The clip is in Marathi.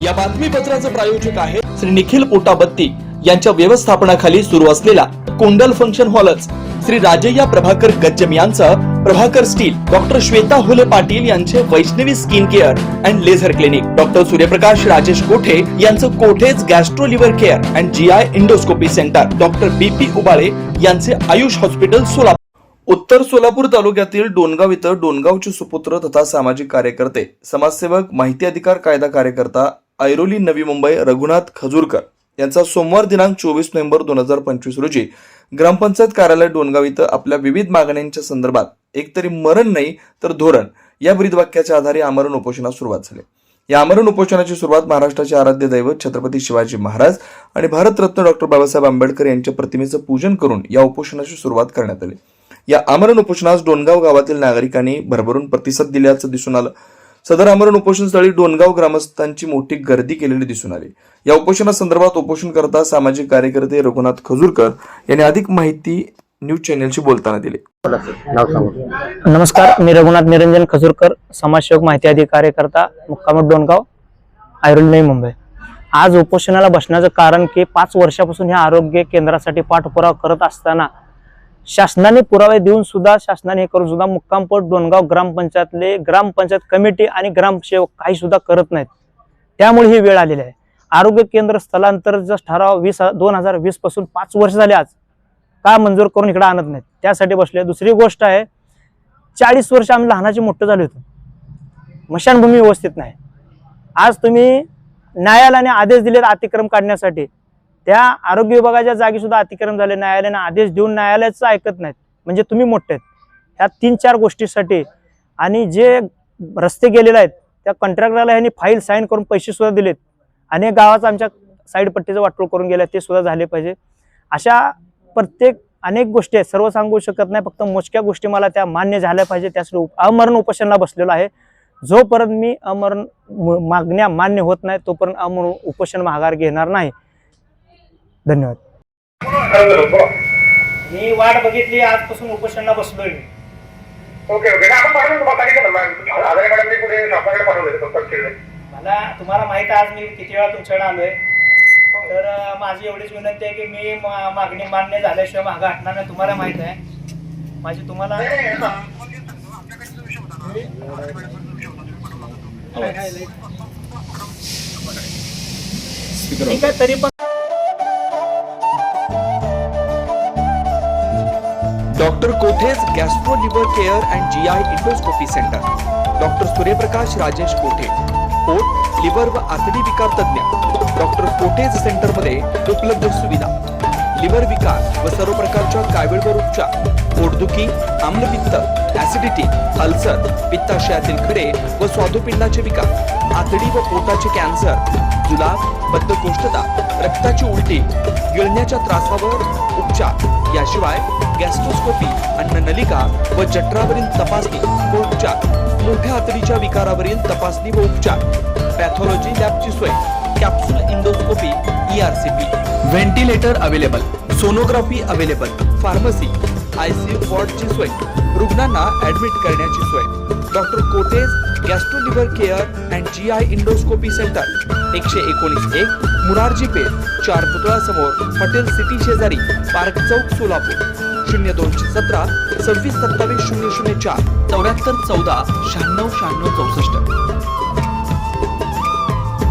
या बातमीपत्राचे प्रायोजक आहे श्री निखिल पोटाबत्ती यांच्या व्यवस्थापनाखाली सुरू असलेला कोंडल फंक्शन हॉलच, श्री राजय्या प्रभाकर गज्जम यांचं प्रभाकर स्टील, डॉक्टर श्वेता होले पाटील यांचे Vaishnavi skin care and laser clinic, doctor Suryaprakash Rajesh Kothe यांचं Kothe's gastro liver care and GI endoscopy centre, doctor BP Ubale यांचे आयुष हॉस्पिटल सोलापूर। उत्तर सोलापूर तालुक्यातील डोणगाव इथं डोणगावचे सुपुत्र तथा सामाजिक कार्यकर्ते, समाजसेवक, माहिती अधिकार कायदा कार्यकर्ता ऐरोली नवी मुंबई रघुनाथ खजूरकर यांचा सोमवार दिनांक 24 नोव्हेंबर 2025 रोजी ग्रामपंचायत कार्यालय डोणगाव इथं आपल्या विविध मागण्यांच्या संदर्भात एकतरी मरण नाही तर धोरण या ब्रीदवाक्याच्या आधारे आमरण उपोषणास सुरुवात झाली। या आमरण उपोषणाची सुरुवात महाराष्ट्राचे आराध्य दैवत छत्रपती शिवाजी महाराज आणि भारतरत्न डॉक्टर बाबासाहेब आंबेडकर यांच्या प्रतिमेचं पूजन करून या उपोषणाची सुरुवात करण्यात आली। या आमरण उपोषणास डोणगाव गावातील नागरिकांनी भरभरून प्रतिसाद दिल्याचं दिसून आलं। सदर आमरण उपोषणस्थळी डोणगाव ग्रामस्थांची मोठी गर्दी केलेली दिसून आली। या उपोषणासंदर्भात उपोषणकर्ता सामाजिक कार्यकर्ते रघुनाथ खजूरकर यांनी अधिक माहिती न्यूज चॅनलशी बोलताना दिली। नमस्कार, मी रघुनाथ निरंजन खजूरकर, समाजसेवक, माहिती अधिकार कार्यकर्ता, मुक्काम डोणगाव, ऐरोली नवी मुंबई। आज उपोषणाला बसण्याचं कारण की 5 वर्षापासून ह्या आरोग्य केंद्रासाठी पाठपुरावा करत असताना शासनाने पुरावे देऊन सुद्धा, शासनाने हे करून सुद्धा मुक्कामपोट डोणगाव ग्रामपंचायतले ग्रामपंचायत कमिटी आणि ग्रामसेवक काही सुद्धा करत नाहीत। त्यामुळे ही वेळ आलेली आहे। आरोग्य केंद्र स्थलांतराचा ठराव 2020 पासून 5 वर्ष झाले आज का मंजूर करून इकडे आणत नाहीत, त्यासाठी बसले। दुसरी गोष्ट आहे, 40 वर्ष आम्ही लहानाचे मोठे झालो होतो, स्मशानभूमी व्यवस्थित नाही। आज तुम्ही न्यायालयाने आदेश दिले अतिक्रम काढण्यासाठी, त्या आरोग्य विभागाच्या जागी सुद्धा अतिक्रम झाले, न्यायालयाने आदेश देऊन न्यायालयाचं ऐकत नाहीत, म्हणजे तुम्ही मोठे आहेत। ह्या 3-4 गोष्टीसाठी आणि जे रस्ते गेलेले आहेत त्या कॉन्ट्रॅक्टरला यांनी फाईल साईन करून पैसे सुद्धा दिलेत, अनेक गावाचं आमच्या साईड पट्टीचं वाटोळ करून गेले, ते सुद्धा झाले पाहिजे। अशा प्रत्येक अनेक गोष्टी आहेत, सर्व सांगू शकत नाही, फक्त मोजक्या गोष्टी मला त्या मान्य झाल्या पाहिजे, त्यासाठी आमरण उपोषणाला बसलेलो आहे। जोपर्यंत मी आमरण मागण्या मान्य होत नाही तोपर्यंत आमरण उपोषण माघार घेणार नाही। धन्यवाद। मी वाट बघितली, आजपासून उपोषणाला बसलोय। ओके ओके, आपण पाठवून तुम्हाला सांगितलं ना, आधार कार्ड मी पुढे शासनाकडे पाठवले। मला तुम्हाला माहित आहे आज मी किती वेळा तुमच्याकडे आलोय, तर माझी एवढीच विनंती आहे की मी मागणी मान्य झाल्याशिवाय मागे हटणार नाही। तुम्हाला माहित आहे माझी, तुम्हाला ठीक आहे, तरी पण doctor Kothe's gastro liver care and GI endoscopy centre, doctor Suryaprakash Rajesh कोठे, पोट, लिव्हर व आतडी विकार तज्ञ, डॉक्टर कोठेज सेंटर मध्ये उपलब्ध सुविधा, लिव्हर विकार व सर्व प्रकारच्या कावीळवर उपचार, पोटदुखी, आम्लपित्त, ऍसिडिटी, अल्सर, पित्ताशयातील खडे व स्वादुपिंडाचे विकार, आतडी व पोटाचे कॅन्सर, जुलाब, बद्धकोष्ठता, रक्ताची उलटी, गिळण्याच्या त्रासावर उपचार, याशिवाय गॅस्ट्रोस्कोपी, अन्ननलिका व जठरावरील तपासणी व उपचार, मोठ्या आतडीच्या विकारावरील तपासणी व उपचार, पॅथॉलॉजी लॅबची सोय, capsule endoscopy, ERCP, ventilator available, sonography available, pharmacy, ICU वॉर्डची सोय, रुग्णांना ऍडमिट करण्याची सोय। Doctor Kothe's gastro liver care and GI endoscopy centre, 119-1 Murarji Peth, 4 पुतळा समोर, हॉटेल सिटी शेजारी, पार्क चौक, सोलापूर। 0217 26 27 004 74 14 96 96 64।